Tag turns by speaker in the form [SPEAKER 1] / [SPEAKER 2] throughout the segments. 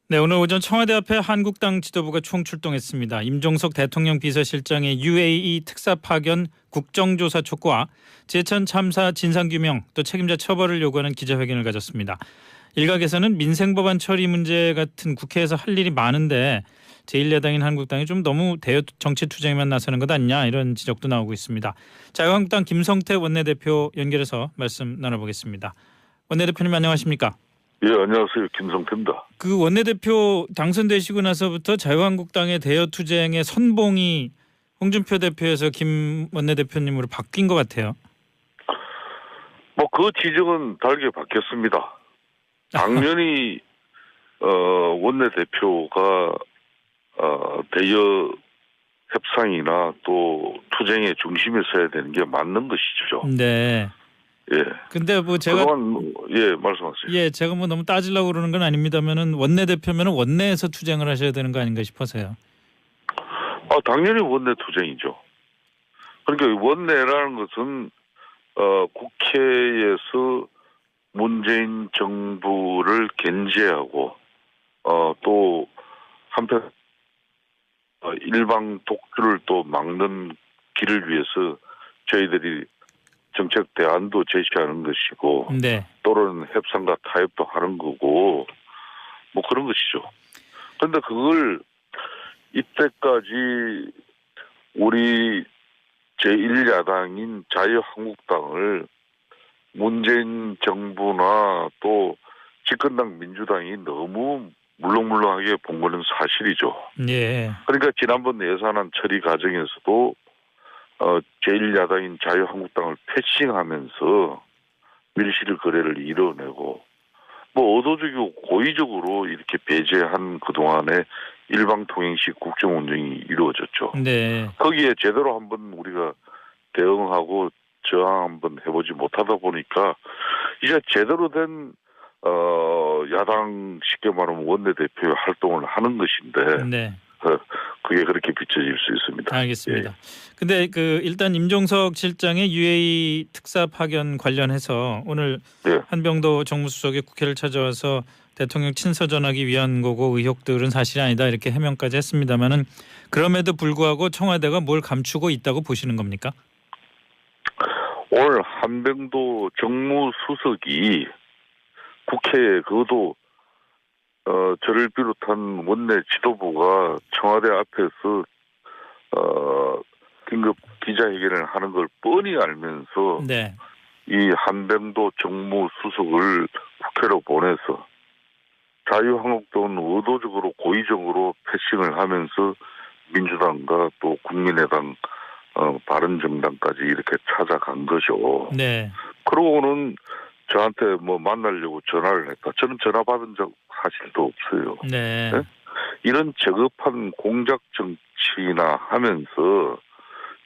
[SPEAKER 1] 네, 오늘 오전 청와대 앞에 한국당 지도부가 총출동했습니다. 임종석 대통령 비서실장의 UAE 특사 파견 국정조사 촉구와 제천 참사 진상규명 또 책임자 처벌을 요구하는 기자회견을 가졌습니다. 일각에서는 민생법안 처리 문제 같은 국회에서 할 일이 많은데 제1야당인 한국당이 좀 너무 대여 정치 투쟁에만 나서는 것 아니냐 이런 지적도 나오고 있습니다. 자유한국당 김성태 원내대표 연결해서 말씀 나눠보겠습니다. 원내대표님 안녕하십니까?
[SPEAKER 2] 예, 안녕하세요. 김성태입니다.
[SPEAKER 1] 그 원내대표 당선되시고 나서부터 자유한국당의 대여투쟁의 선봉이 홍준표 대표에서 김 원내대표님으로 바뀐 것 같아요.
[SPEAKER 2] 그 지적은 다르게 바뀌었습니다. 당연히 원내대표가 대여 협상이나 또 투쟁의 중심에 서야 되는 게 맞는 것이죠.
[SPEAKER 1] 네.
[SPEAKER 2] 예.
[SPEAKER 1] 근데 뭐 제가
[SPEAKER 2] 그동안 말씀하세요.
[SPEAKER 1] 예, 제가 뭐 너무 따지려고 그러는 건 아닙니다면은 원내대표면은 원내에서 투쟁을 하셔야 되는 거 아닌가 싶어서요.
[SPEAKER 2] 당연히 원내 투쟁이죠. 그러니까 원내라는 것은 국회에서 문재인 정부를 견제하고 또 한편 일방 독주를 또 막는 길을 위해서 저희들이 정책 대안도 제시하는 것이고
[SPEAKER 1] 네.
[SPEAKER 2] 또는 협상과 타협도 하는 거고 뭐 그런 것이죠. 그런데 그걸 이때까지 우리 제1야당인 자유한국당을 문재인 정부나 또 집권당 민주당이 너무 물렁물렁하게 본 거는 사실이죠.
[SPEAKER 1] 예.
[SPEAKER 2] 그러니까 지난번 예산안 처리 과정에서도 제1야당인 자유한국당을 패싱하면서 밀실 거래를 이뤄내고 의도적이고 고의적으로 이렇게 배제한 그동안의 일방통행식 국정 운영이 이루어졌죠.
[SPEAKER 1] 네.
[SPEAKER 2] 거기에 제대로 한번 우리가 대응하고 저항 한번 해보지 못하다 보니까 이제 제대로 된 야당 쉽게 말하면 원내대표의 활동을 하는 것인데
[SPEAKER 1] 네.
[SPEAKER 2] 그게 그렇게 비춰질 수 있습니다.
[SPEAKER 1] 알겠습니다. 근데 그 일단 임종석 실장의 UAE 특사 파견 관련해서 오늘 한병도 정무수석이 국회를 찾아와서 대통령 친서 전하기 위한 거고 의혹들은 사실이 아니다 이렇게 해명까지 했습니다마는 그럼에도 불구하고 청와대가 뭘 감추고 있다고 보시는 겁니까?
[SPEAKER 2] 오늘 한병도 정무수석이 국회에 그것도 저를 비롯한 원내 지도부가 청와대 앞에서 긴급 기자회견을 하는 걸 뻔히 알면서
[SPEAKER 1] 네.
[SPEAKER 2] 이 한병도 정무수석을 국회로 보내서 자유한국당은 의도적으로 고의적으로 패싱을 하면서 민주당과 또 국민의당 바른정당까지 이렇게 찾아간 거죠.
[SPEAKER 1] 네.
[SPEAKER 2] 그러고는 저한테 만나려고 전화를 했다. 저는 전화 받은 적 사실도 없어요.
[SPEAKER 1] 네.
[SPEAKER 2] 네? 이런 저급한 공작 정치나 하면서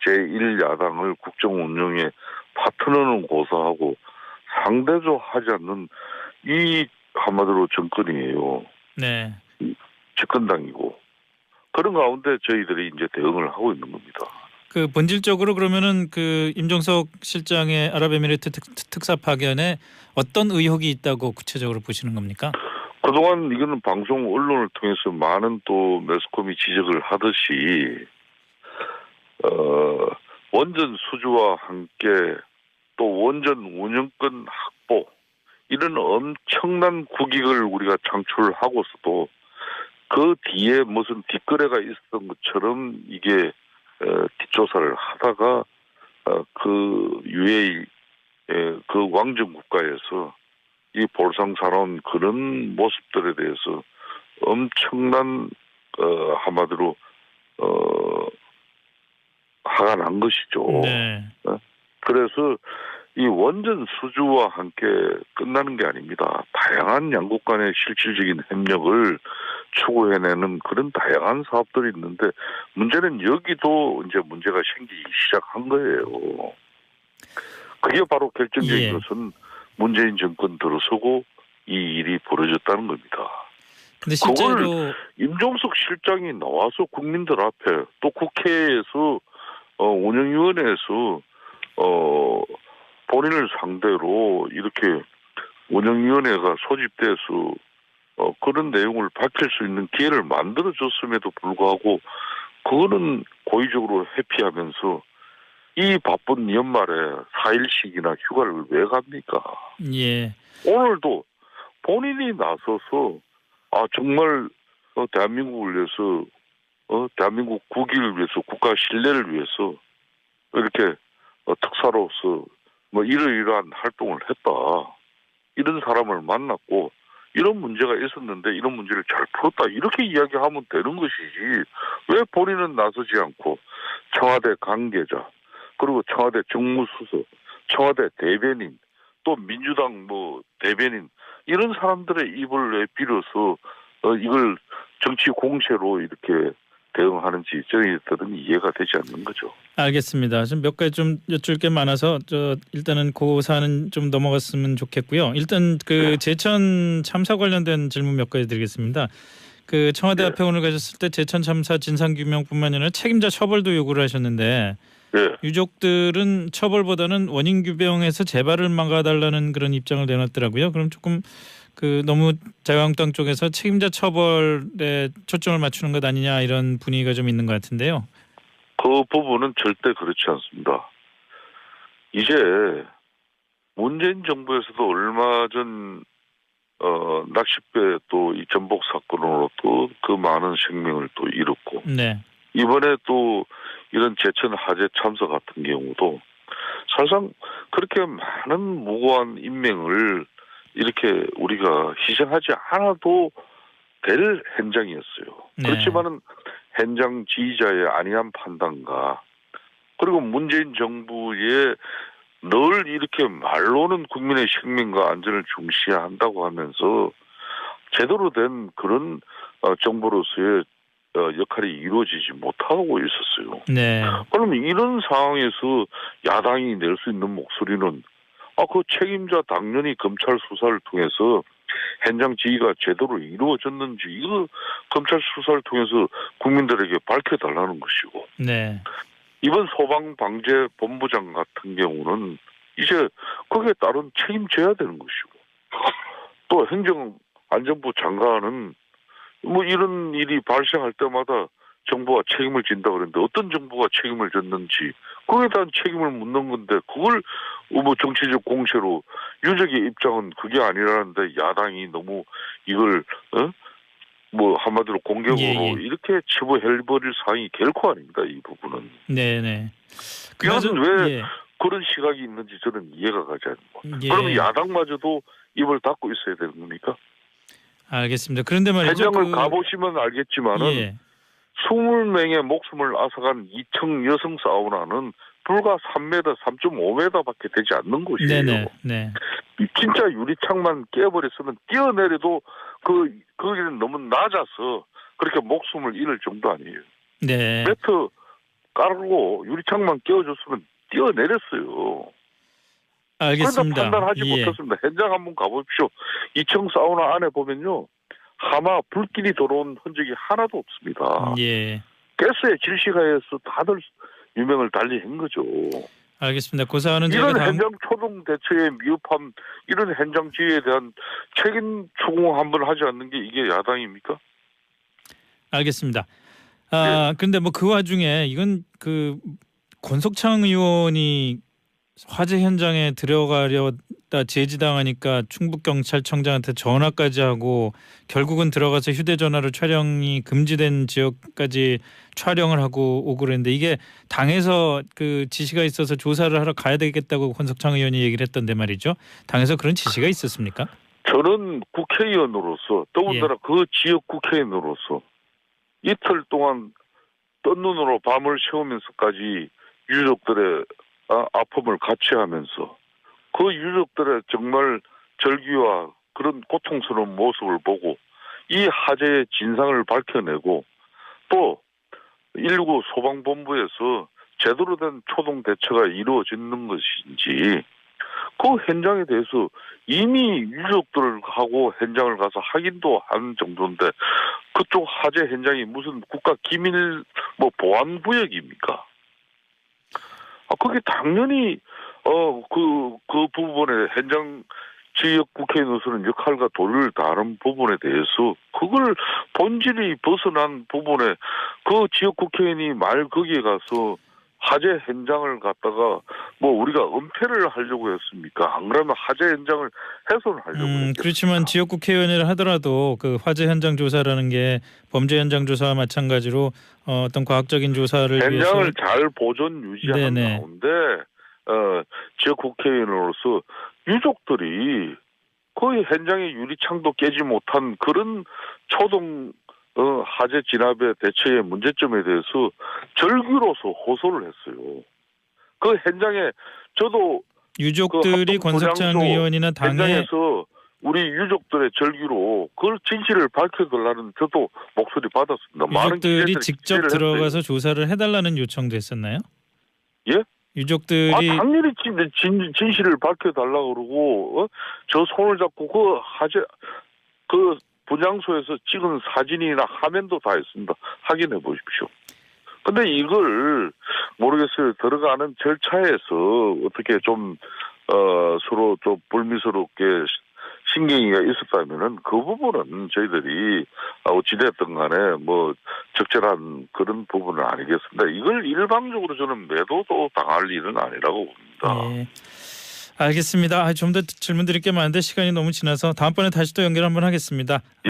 [SPEAKER 2] 제1야당을 국정 운영에 파트너는 고사하고 상대도 하지 않는 이 한마디로 정권이에요.
[SPEAKER 1] 네.
[SPEAKER 2] 집권당이고 그런 가운데 저희들이 이제 대응을 하고 있는 겁니다.
[SPEAKER 1] 그 본질적으로 그러면은 그 임종석 실장의 아랍에미리트 특사 파견에 어떤 의혹이 있다고 구체적으로 보시는 겁니까?
[SPEAKER 2] 그동안 이거는 방송 언론을 통해서 많은 또 매스컴이 지적을 하듯이 원전 수주와 함께 또 원전 운영권 확보 이런 엄청난 국익을 우리가 창출하고서도 그 뒤에 무슨 뒷거래가 있었던 것처럼 이게 뒷조사를 하다가 그 UAE 그 왕정 국가에서 이 볼상사나운 그런 모습들에 대해서 엄청난 한마디로 화가 난 것이죠.
[SPEAKER 1] 네.
[SPEAKER 2] 그래서 이 원전 수주와 함께 끝나는 게 아닙니다. 다양한 양국 간의 실질적인 협력을 추구해내는 그런 다양한 사업들이 있는데 문제는 여기도 이제 문제가 생기기 시작한 거예요. 그게 바로 결정적인 것은 문재인 정권 들어서고 이 일이 벌어졌다는 겁니다.
[SPEAKER 1] 근데 실제로
[SPEAKER 2] 그걸 임종석 실장이 나와서 국민들 앞에 또 국회에서 운영위원회에서 본인을 상대로 이렇게 운영위원회가 소집돼서 그런 내용을 밝힐 수 있는 기회를 만들어줬음에도 불구하고 그거는 고의적으로 회피하면서 이 바쁜 연말에 4일씩이나 휴가를 왜 갑니까?
[SPEAKER 1] 예.
[SPEAKER 2] 오늘도 본인이 나서서 정말 대한민국을 위해서 대한민국 국위를 위해서 국가 신뢰를 위해서 이렇게 특사로서 뭐 이러이러한 활동을 했다. 이런 사람을 만났고 이런 문제가 있었는데 이런 문제를 잘 풀었다. 이렇게 이야기하면 되는 것이지. 왜 본인은 나서지 않고 청와대 관계자 그리고 청와대 정무수석, 청와대 대변인 또 민주당 대변인 이런 사람들의 입을 왜 빌어서 이걸 정치 공세로 이렇게 대응하는지 저희들은 이해가 되지 않는 거죠.
[SPEAKER 1] 알겠습니다. 좀 몇 가지 좀 여쭐 게 많아서 일단은 그 사안은 좀 넘어갔으면 좋겠고요. 일단 그 제천 참사 관련된 질문 몇 가지 드리겠습니다. 그 청와대 앞에 오늘 가셨을 때 제천 참사 진상 규명뿐만 아니라 책임자 처벌도 요구를 하셨는데 유족들은 처벌보다는 원인 규명해서 재발을 막아달라는 그런 입장을 내놨더라고요. 그럼 조금 너무 자유한국당 쪽에서 책임자 처벌에 초점을 맞추는 것 아니냐 이런 분위기가 좀 있는 것 같은데요.
[SPEAKER 2] 그 부분은 절대 그렇지 않습니다. 이제 문재인 정부에서도 얼마 전 낚싯배 또 이 전복 사건으로 또 그 많은 생명을 또 잃었고
[SPEAKER 1] 네.
[SPEAKER 2] 이번에 또 이런 제천 화재 참사 같은 경우도 사실상 그렇게 많은 무고한 인명을 이렇게 우리가 희생하지 않아도 될 현장이었어요.
[SPEAKER 1] 네.
[SPEAKER 2] 그렇지만은 현장 지휘자의 안이한 판단과 그리고 문재인 정부의 늘 이렇게 말로는 국민의 생명과 안전을 중시한다고 하면서 제대로 된 그런 정부로서의 역할이 이루어지지 못하고 있었어요.
[SPEAKER 1] 네.
[SPEAKER 2] 그럼 이런 상황에서 야당이 낼 수 있는 목소리는 그 책임자 당연히 검찰 수사를 통해서 현장 지휘가 제대로 이루어졌는지 이거 검찰 수사를 통해서 국민들에게 밝혀달라는 것이고
[SPEAKER 1] 네.
[SPEAKER 2] 이번 소방방재본부장 같은 경우는 이제 거기에 따른 책임져야 되는 것이고 또 행정안전부 장관은 뭐 이런 일이 발생할 때마다 정부가 책임을 진다 그랬는데 어떤 정부가 책임을 졌는지 그에 대한 책임을 묻는 건데 그걸 뭐 정치적 공세로 유족의 입장은 그게 아니라는데 야당이 너무 이걸 뭐 한마디로 공격으로 이렇게 치부해버릴 사항이 결코 아닙니다. 이 부분은.
[SPEAKER 1] 네네.
[SPEAKER 2] 이것은 왜 그런 시각이 있는지 저는 이해가 가지 않고. 그러면 야당마저도 입을 닫고 있어야 되는 겁니까?
[SPEAKER 1] 알겠습니다. 그런데 말이죠.
[SPEAKER 2] 현장을 가보시면 알겠지만은 20명의 목숨을 앗아간 2층 여성 사우나는 불과 3m, 3.5m밖에 되지 않는 곳이에요.
[SPEAKER 1] 네.
[SPEAKER 2] 진짜 유리창만 깨버렸으면 뛰어내려도 거기는 너무 낮아서 그렇게 목숨을 잃을 정도 아니에요.
[SPEAKER 1] 네.
[SPEAKER 2] 매트 깔고 유리창만 깨워줬으면 뛰어내렸어요.
[SPEAKER 1] 알겠습니다.
[SPEAKER 2] 그런데 판단하지 못했습니다. 현장 한번 가보십시오. 2층 사우나 안에 보면요. 하마 불길이 들어온 흔적이 하나도 없습니다. 가스에 질식하여서 다들 유명을 달리한 거죠.
[SPEAKER 1] 알겠습니다. 그 사안은
[SPEAKER 2] 이런 현장 초동 대처의 미흡함, 이런 현장 지휘에 대한 책임 추궁 한번 하지 않는 게 이게 야당입니까?
[SPEAKER 1] 알겠습니다. 그런데 뭐 그 와중에 이건 권석창 의원이 화재 현장에 들어가려다 제지당하니까 충북경찰청장한테 전화까지 하고 결국은 들어가서 휴대전화로 촬영이 금지된 지역까지 촬영을 하고 오고 그랬는데 이게 당에서 그 지시가 있어서 조사를 하러 가야 되겠다고 권석창 의원이 얘기를 했던데 말이죠. 당에서 그런 지시가 있었습니까?
[SPEAKER 2] 저는 국회의원으로서 더군다나 그 지역 국회의원으로서 이틀 동안 뜬 눈으로 밤을 새우면서까지 유족들의 아픔을 같이 하면서 그 유족들의 정말 절규와 그런 고통스러운 모습을 보고 이 화재의 진상을 밝혀내고 또 119 소방본부에서 제대로 된 초동 대처가 이루어지는 것인지 그 현장에 대해서 이미 유족들하고 현장을 가서 확인도 한 정도인데 그쪽 화재 현장이 무슨 국가 기밀 보안구역입니까? 그게 당연히 그 부분에 현장 지역 국회의원으로서는 역할과 도리를 다하는 부분에 대해서 그걸 본질이 벗어난 부분에 그 지역 국회의원이 말 거기에 가서 화재 현장을 갖다가 뭐 우리가 은폐를 하려고 했습니까? 안 그러면 화재 현장을 훼손하려고 했습니까?
[SPEAKER 1] 그렇지만 지역 국회의원을 하더라도 그 화재 현장 조사라는 게 범죄 현장 조사와 마찬가지로 어떤 과학적인 조사를 위해서
[SPEAKER 2] 현장을 잘 보존 유지하는
[SPEAKER 1] 네네.
[SPEAKER 2] 가운데 지역 국회의원으로서 유족들이 거의 현장의 유리창도 깨지 못한 그런 초동 화재 진압의 대처의 문제점에 대해서 절규로서 호소를 했어요. 그 현장에 저도
[SPEAKER 1] 유족들이
[SPEAKER 2] 그
[SPEAKER 1] 권석찬
[SPEAKER 2] 합동
[SPEAKER 1] 의원이나 당에
[SPEAKER 2] 현장에서 우리 유족들의 절규로 그걸 진실을 밝혀달라는 저도 목소리 받았습니다. 많은
[SPEAKER 1] 유족들이
[SPEAKER 2] 기자들이
[SPEAKER 1] 직접
[SPEAKER 2] 기대를
[SPEAKER 1] 들어가서
[SPEAKER 2] 했어요.
[SPEAKER 1] 조사를 해달라는 요청도 했었나요?
[SPEAKER 2] 예?
[SPEAKER 1] 유족들이
[SPEAKER 2] 당연히 진실을 밝혀달라고 그러고 저 손을 잡고 그 화재 그 분향소에서 찍은 사진이나 화면도 다 있습니다. 확인해 보십시오. 근데 이걸 모르겠어요. 들어가는 절차에서 어떻게 좀 서로 좀 불미스럽게 신경이가 있었다면은 그 부분은 저희들이 어찌됐든 간에 뭐 적절한 그런 부분은 아니겠습니다. 이걸 일방적으로 저는 매도도 당할 일은 아니라고 봅니다.
[SPEAKER 1] 예. 알겠습니다. 좀 더 질문 드릴 게 많은데 시간이 너무 지나서 다음번에 다시 또 연결 한번 하겠습니다.